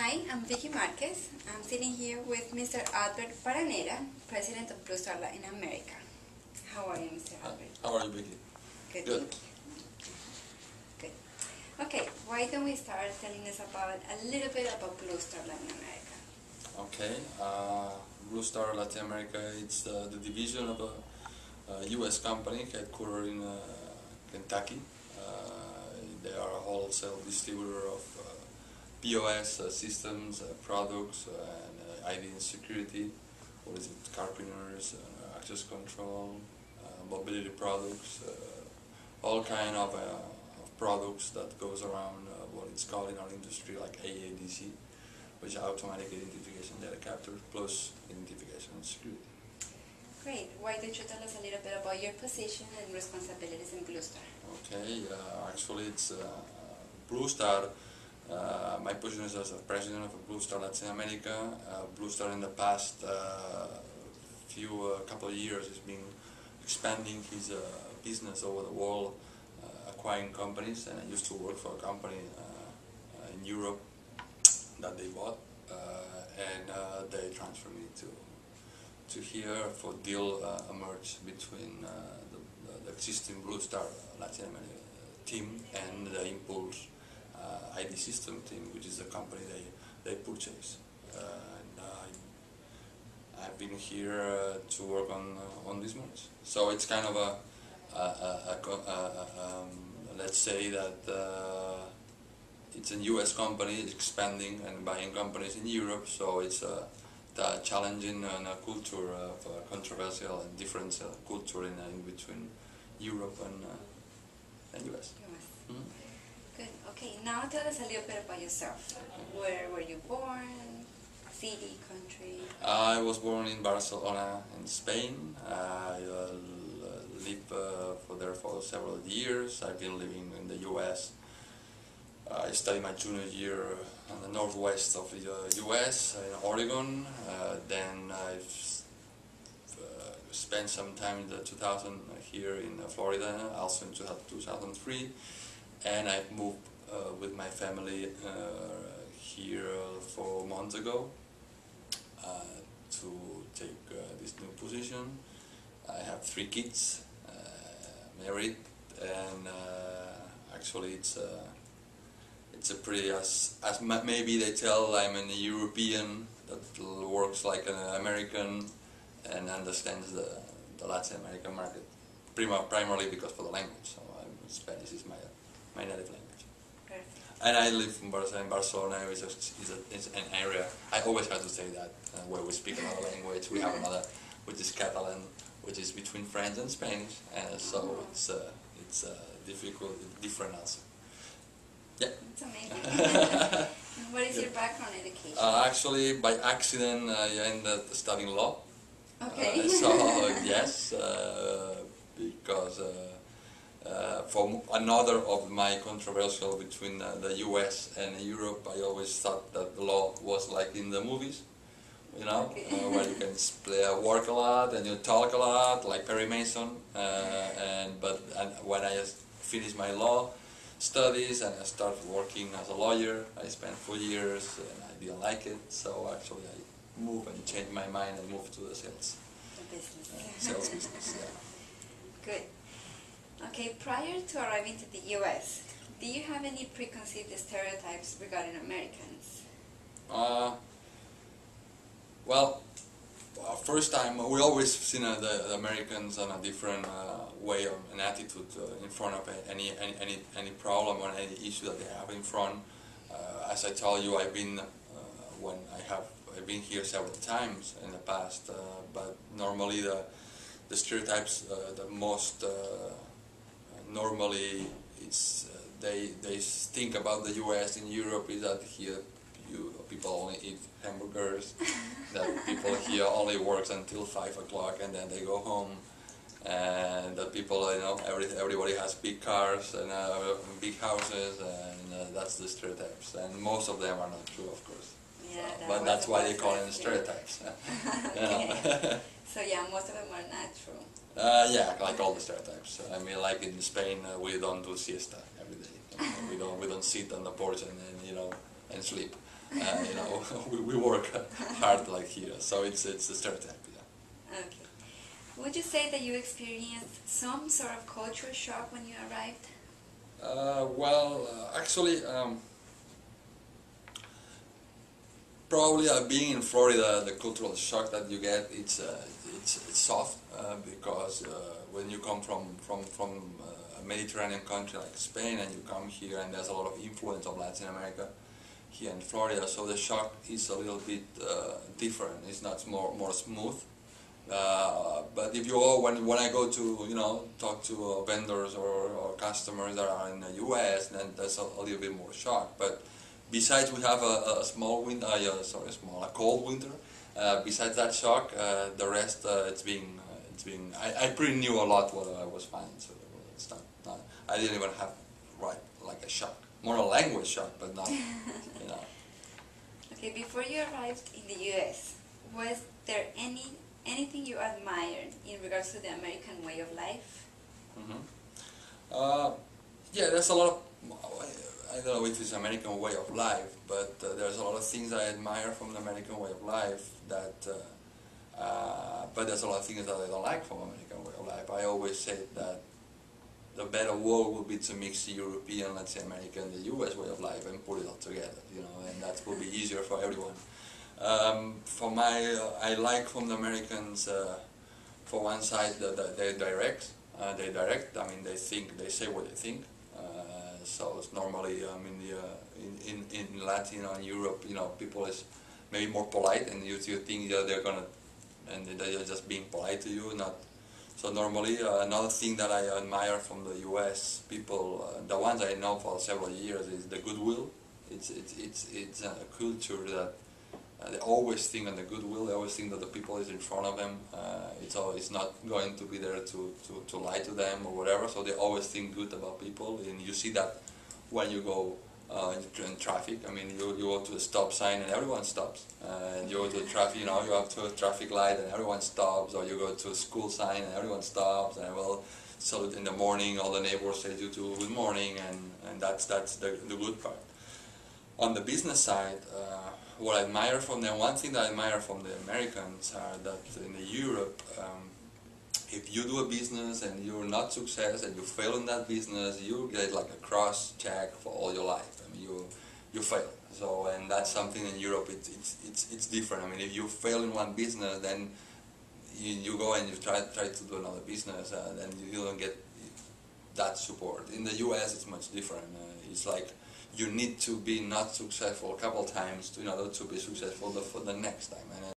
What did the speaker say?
Hi, I'm Vicky Marquez. I'm sitting here with Mr. Albert Paranera, President of Blue Star Latin America. How are you, Mr. Albert? How are you, Vicky? Good, Good. thank you. Good. Okay, why don't we start telling us about a little bit about Blue Star Latin America? Okay. Blue Star Latin America, it's the division of a U.S. company headquartered in Kentucky. They are a wholesale distributor of POS systems, products, and ID and security. What is it? Car cleaners, access control, mobility products, all kind of products that goes around what it's called in our industry like AADC, which is automatic identification data capture plus identification and security. Great. Why don't you tell us a little bit about your position and responsibilities in Blue Star? Okay, actually it's Blue Star. My position is as a president of Blue Star Latin America. Blue Star in the past couple of years has been expanding his business over the world, acquiring companies, and I used to work for a company in Europe that they bought, and they transferred me to here for deal emerged between the existing Blue Star Latin America team and the Impulse ID system team, which is the company they purchased. I've been here to work on this much. So it's kind of let's say that it's a U.S. company expanding and buying companies in Europe. So it's the challenging culture of controversial and different culture in between Europe and U.S. Mm-hmm. Good. Okay, now tell us a little bit about yourself. Where were you born? City, country? I was born in Barcelona, in Spain. I lived for several years. I've been living in the U.S. I studied my junior year in the northwest of the U.S. in Oregon. Then I've spent some time in the 2000 here in Florida, also in 2003. And I moved with my family here 4 months ago to take this new position. I have 3 kids, married, and actually it's a pretty, as maybe they tell, I'm an European that works like an American and understands the Latin American market, primarily because for the language. So Spanish is my native language. Perfect. And I live in Barcelona, which is an area, I always have to say that, where we speak another language. We have another, which is Catalan, which is between French and Spanish, and so it's different also. Yeah. It's amazing. What is your background education? Actually, by accident, I ended studying law. Okay. So yes, because for another of my controversial between the U.S. and Europe, I always thought that the law was like in the movies, you know, okay. where you can work a lot and you talk a lot, like Perry Mason. But when I finished my law studies and I started working as a lawyer, I spent 4 years and I didn't like it, so actually I moved and changed my mind and moved to the sales. The business. Sales business, yeah. Good. Okay, prior to arriving to the U.S., do you have any preconceived stereotypes regarding Americans? Well, first time we always seen the Americans on a different way or an attitude in front of any problem or any issue that they have in front. As I tell you, I've been I've been here several times in the past, but normally the stereotypes the most normally it's they think about the U.S. in Europe is that here people only eat hamburgers, that people here only works until 5 o'clock and then they go home, and that people, you know, everybody has big cars and big houses, and that's the stereotypes, and most of them are not true, of course. Yeah, But that's why they call them stereotypes. Okay. So yeah, most of them are not true. Yeah, like all the stereotypes. I mean, like in Spain, we don't do siesta every day. We don't sit on the porch and you know and sleep. You know, we work hard like here, so it's a stereotype. Yeah. Okay. Would you say that you experienced some sort of cultural shock when you arrived? Well, actually, probably being in Florida, the cultural shock that you get it's soft because when you come from a Mediterranean country like Spain and you come here and there's a lot of influence of Latin America here in Florida, so the shock is a little bit different. It's not more smooth. But if you all, when I go to talk to vendors or customers that are in the U.S., then that's a little bit more shock. But besides, we have a small winter, a cold winter. Besides that shock, the rest it's being I pretty knew a lot what I was fine, so it's not I didn't even have like a shock, more a language shock, but not you know. Okay, before you arrived in the U.S., was there anything you admired in regards to the American way of life? Mm-hmm. Yeah, there's a lot of, I don't know if it's American way of life, but there's a lot of things I admire from the American way of life but there's a lot of things that I don't like from American way of life. I always say that the better world would be to mix the European, Latin American, the US way of life and put it all together, and that will be easier for everyone. I like from the Americans, for one side, that they're direct. I mean, they say what they think. So it's normally, in Latin or in Europe, people is maybe more polite, and you think that they're gonna, and they're just being polite to you, not. So normally, another thing that I admire from the U.S. people, the ones I know for several years, is the goodwill. It's a culture that they always think on the goodwill. They always think that the people is in front of them. It's not going to be there to lie to them or whatever. So they always think good about people, and you see that when you go in traffic. I mean, you go to a stop sign and everyone stops. And you go to a traffic, you have to a traffic light and everyone stops. Or you go to a school sign and everyone stops. And well, salute in the morning. All the neighbors say you to good morning, and that's the good part. On the business side, what I admire from them, one thing that I admire from the Americans are that in Europe, if you do a business and you're not success and you fail in that business, you get like a cross check for all your life. I mean, you fail. So, and that's something in Europe. It's different. I mean, if you fail in one business, then you go and you try to do another business, then you don't get that support. In the U.S., it's much different. It's like you need to be not successful a couple times in order to be successful for the next time. And